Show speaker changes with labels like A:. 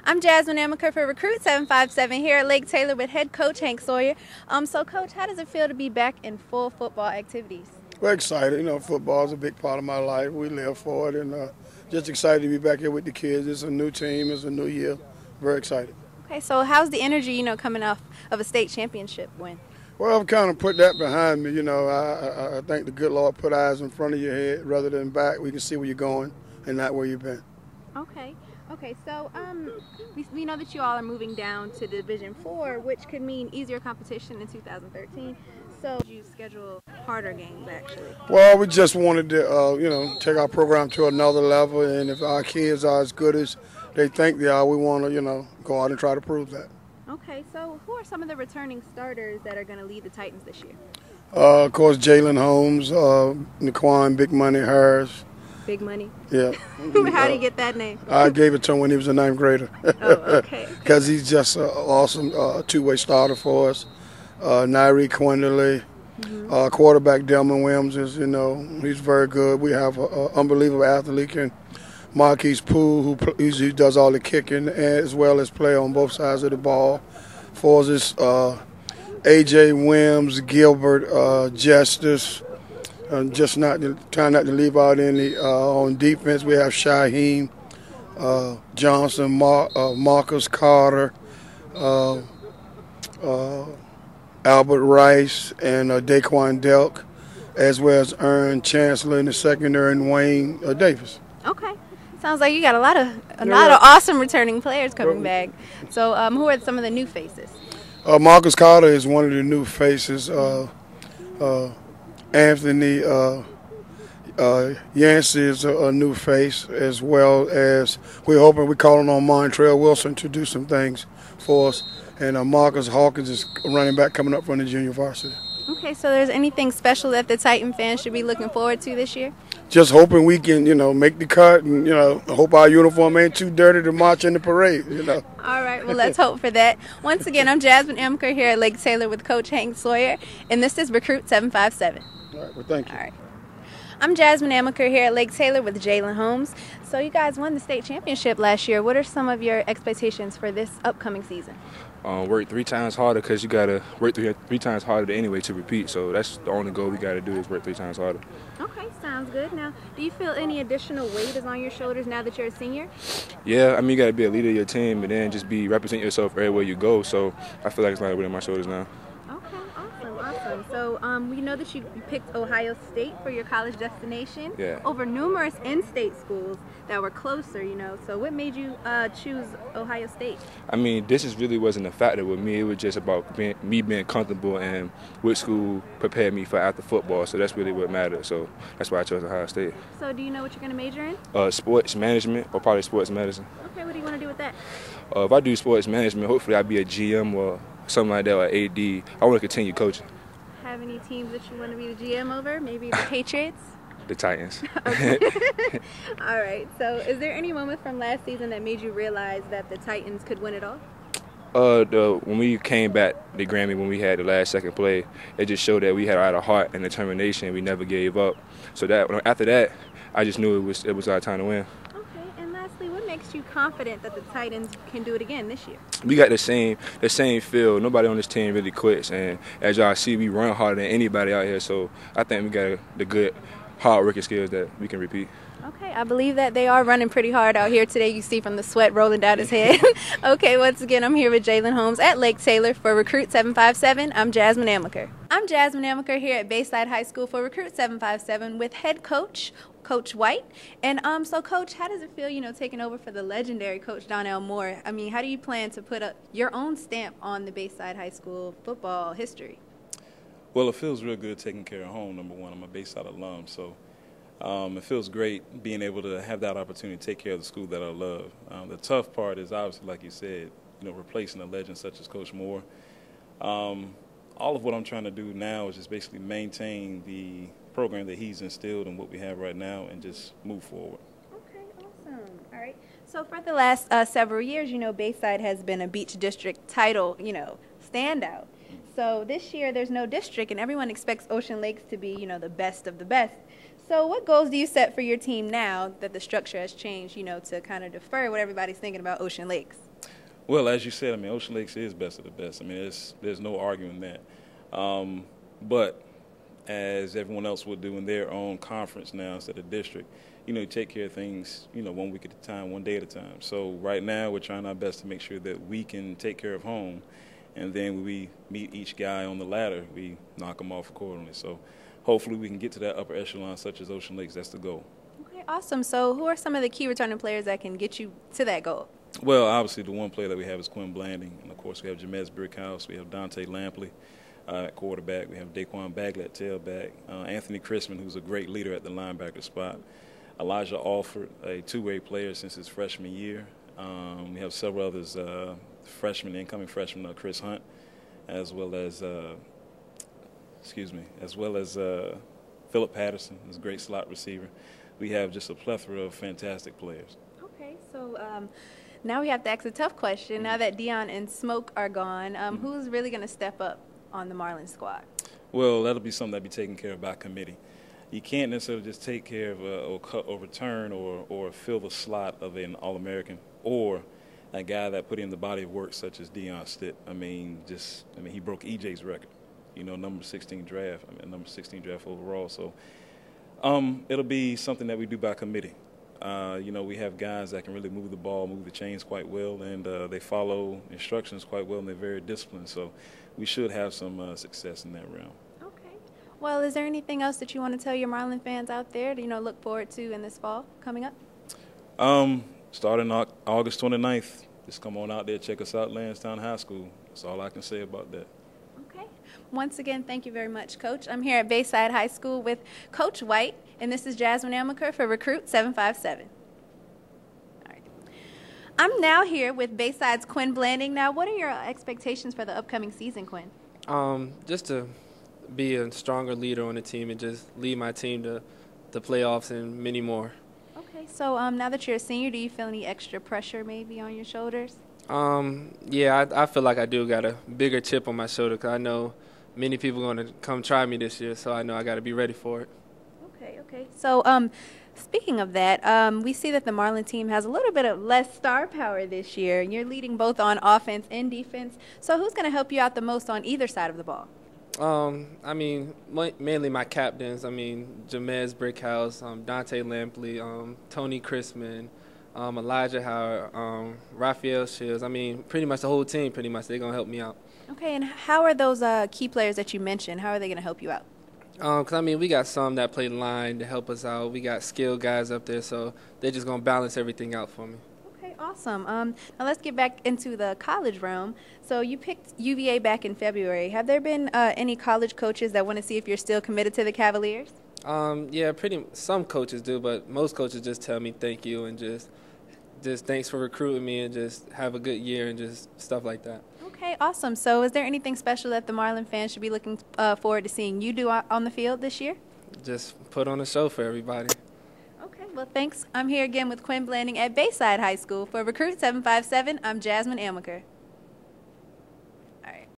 A: I'm Jasmine Amaker for Recruit 757 here at Lake Taylor with head coach Hank Sawyer. So coach, how does it feel to be back in full football activities?
B: We're excited. Football is a big part of my life. We live for it, and just excited to be back here with the kids. It's a new team. It's a new year. Very excited.
A: Okay, so how's the energy, coming off of a state championship win?
B: Well, I've kind of put that behind me. I think the good Lord put eyes in front of your head rather than back. We can see where you're going and not where you've been.
A: Okay, so we know that you all are moving down to Division 4, which could mean easier competition in 2013. So you schedule harder games, actually?
B: Well, we just wanted to, take our program to another level, and if our kids are as good as they think they are, we want to, go out and try to prove that.
A: Okay, so who are some of the returning starters that are going to lead the Titans this year?
B: Of course, Jalen Holmes, Naquan Big Money Harris.
A: Big Money?
B: Yeah.
A: How do you get that name?
B: I gave it to him when he was a ninth grader.
A: Oh, okay.
B: Because he's just an awesome two-way starter for us. Nairi Quinderley, quarterback Delman Williams is, he's very good. We have an unbelievable athlete in Marquise Poole, who usually does all the kicking as well as play on both sides of the ball. For us, it's A.J. Williams, Gilbert, Justice. Just trying not to leave out any. On defense, we have Shaheem Johnson, Marcus Carter, Albert Rice, and Daquan Delk, as well as Aaron Chancellor in the secondary and Wayne Davis.
A: Okay. Sounds like you got a lot of awesome returning players coming back. So who are some of the new faces?
B: Marcus Carter is one of the new faces. Anthony Yancey is a new face, as well as we're calling on Montrell Wilson to do some things for us. And Marcus Hawkins is running back coming up from the junior varsity.
A: Okay, so there's anything special that the Titan fans should be looking forward to this year?
B: Just hoping we can, make the cut and, hope our uniform ain't too dirty to march in the parade,
A: All right, well, let's hope for that. Once again, I'm Jasmine Amaker here at Lake Taylor with Coach Hank Sawyer, and this is Recruit 757.
B: All right, well, thank you.
A: All right. I'm Jasmine Amaker here at Lake Taylor with Jalen Holmes. So you guys won the state championship last year. What are some of your expectations for this upcoming season?
C: Work 3 times harder, because you got to work three times harder anyway to repeat. So that's the only goal we got to do, is work 3 times harder.
A: Okay, sounds good. Now, do you feel any additional weight is on your shoulders now that you're a senior?
C: Yeah, you got to be a leader of your team and then just represent yourself everywhere you go. So I feel like it's not a weight on my shoulders now.
A: Okay, awesome. So we know that you picked Ohio State for your college destination over numerous in-state schools that were closer, So what made you choose Ohio State?
C: This really wasn't a factor with me. It was just about me being comfortable and which school prepared me for after football. So that's really what mattered. So that's why I chose Ohio State.
A: So do you know what you're going to major in?
C: Sports management, or probably sports medicine.
A: Okay, what do you want to do with that?
C: If I do sports management, hopefully I'll be a GM or something like that, or AD. I want to continue coaching.
A: Have any teams that you want to be the GM over? Maybe the Patriots?
C: The Titans.
A: All right. So is there any moment from last season that made you realize that the Titans could win it all?
C: When we came back to Grammy, when we had the last second play, it just showed that we had a heart and determination. We never gave up. So that after that, I just knew it was our time to win.
A: Okay. And lastly, what makes you confident that the Titans can do it again this year?
C: We got the same feel. Nobody on this team really quits, and as y'all see, we run harder than anybody out here. So I think we got the good hard working skills that we can repeat.
A: Okay, I believe that they are running pretty hard out here today. You see from the sweat rolling down his head. Okay, once again, I'm here with Jalen Holmes at Lake Taylor for Recruit 757. I'm Jasmine Amaker. I'm Jasmine Amaker here at Bayside High School for Recruit 757 with head coach, Coach White. And so, Coach, how does it feel, taking over for the legendary Coach Donnell Moore? How do you plan to put your own stamp on the Bayside High School football history?
D: Well, it feels real good taking care of home, number one. I'm a Bayside alum, so it feels great being able to have that opportunity to take care of the school that I love. The tough part is obviously, like you said, replacing a legend such as Coach Moore. All of what I'm trying to do now is just basically maintain the program that he's instilled and what we have right now and just move forward.
A: Okay, awesome. All right. So for the last several years, Bayside has been a Beach District title, standout. So this year there's no district, and everyone expects Ocean Lakes to be, the best of the best. So what goals do you set for your team now that the structure has changed, to kind of defer what everybody's thinking about Ocean Lakes?
D: Well, as you said, I mean, Ocean Lakes is best of the best. I mean, there's no arguing that. But as everyone else would do in their own conference now instead of district, you take care of things, 1 week at a time, 1 day at a time. So right now we're trying our best to make sure that we can take care of home, and then when we meet each guy on the ladder, we knock them off accordingly. So hopefully we can get to that upper echelon such as Ocean Lakes. That's the goal.
A: Okay, awesome. So who are some of the key returning players that can get you to that goal?
D: Well, obviously the one player that we have is Quinn Blanding, and of course we have Jamez Brickhouse, we have Dante Lampley at quarterback, we have Daquan Bagley at tailback, Anthony Chrisman, who's a great leader at the linebacker spot, Elijah Alford, a two-way player since his freshman year. We have several others, incoming freshman Chris Hunt, as well as Philip Patterson, who's a great slot receiver. We have just a plethora of fantastic players.
A: Okay, so now we have to ask a tough question. Now that Dion and Smoke are gone, who's really going to step up on the Marlins squad?
D: Well, that'll be something that'll be taken care of by committee. You can't necessarily just take care of or return or fill the slot of an All-American or a guy that put in the body of work such as Dion Stitt. I mean, he broke EJ's record, number 16 draft. Number 16 draft overall. So it'll be something that we do by committee. We have guys that can really move the ball, move the chains quite well, and they follow instructions quite well, and they're very disciplined. So we should have some success in that realm.
A: Okay. Well, is there anything else that you want to tell your Marlin fans out there to, look forward to in this fall coming up?
D: Starting August 29th, just come on out there, check us out, Lansdowne High School. That's all I can say about that.
A: Okay. Once again, thank you very much, Coach. I'm here at Bayside High School with Coach White, and this is Jasmine Amaker for Recruit 757. All right. I'm now here with Bayside's Quinn Blanding. Now, what are your expectations for the upcoming season, Quinn?
E: Just to be a stronger leader on the team and just lead my team to the playoffs and many more.
A: Okay, so now that you're a senior, do you feel any extra pressure maybe on your shoulders?
E: Yeah, I feel like I do got a bigger chip on my shoulder because I know many people are going to come try me this year, so I know I got to be ready for it.
A: Okay. So speaking of that, we see that the Marlin team has a little bit of less star power this year, and you're leading both on offense and defense. So who's going to help you out the most on either side of the ball?
E: Mainly my captains. Jamez Brickhouse, Dante Lampley, Tony Chrisman, Elijah Howard, Raphael Shields. Pretty much the whole team, they're going to help me out.
A: Okay, and how are those key players that you mentioned, how are they going to help you out?
E: We got some that play line to help us out. We got skilled guys up there, so they're just going to balance everything out for me.
A: Okay, awesome. Now let's get back into the college realm. So you picked UVA back in February. Have there been any college coaches that want to see if you're still committed to the Cavaliers?
E: Yeah, some coaches do, but most coaches just tell me thank you and just thanks for recruiting me and just have a good year and just stuff like that.
A: Okay, awesome. So is there anything special that the Marlin fans should be looking forward to seeing you do on the field this year?
E: Just put on a show for everybody.
A: Okay, well, thanks. I'm here again with Quinn Blanding at Bayside High School. For Recruit 757, I'm Jasmine Amaker.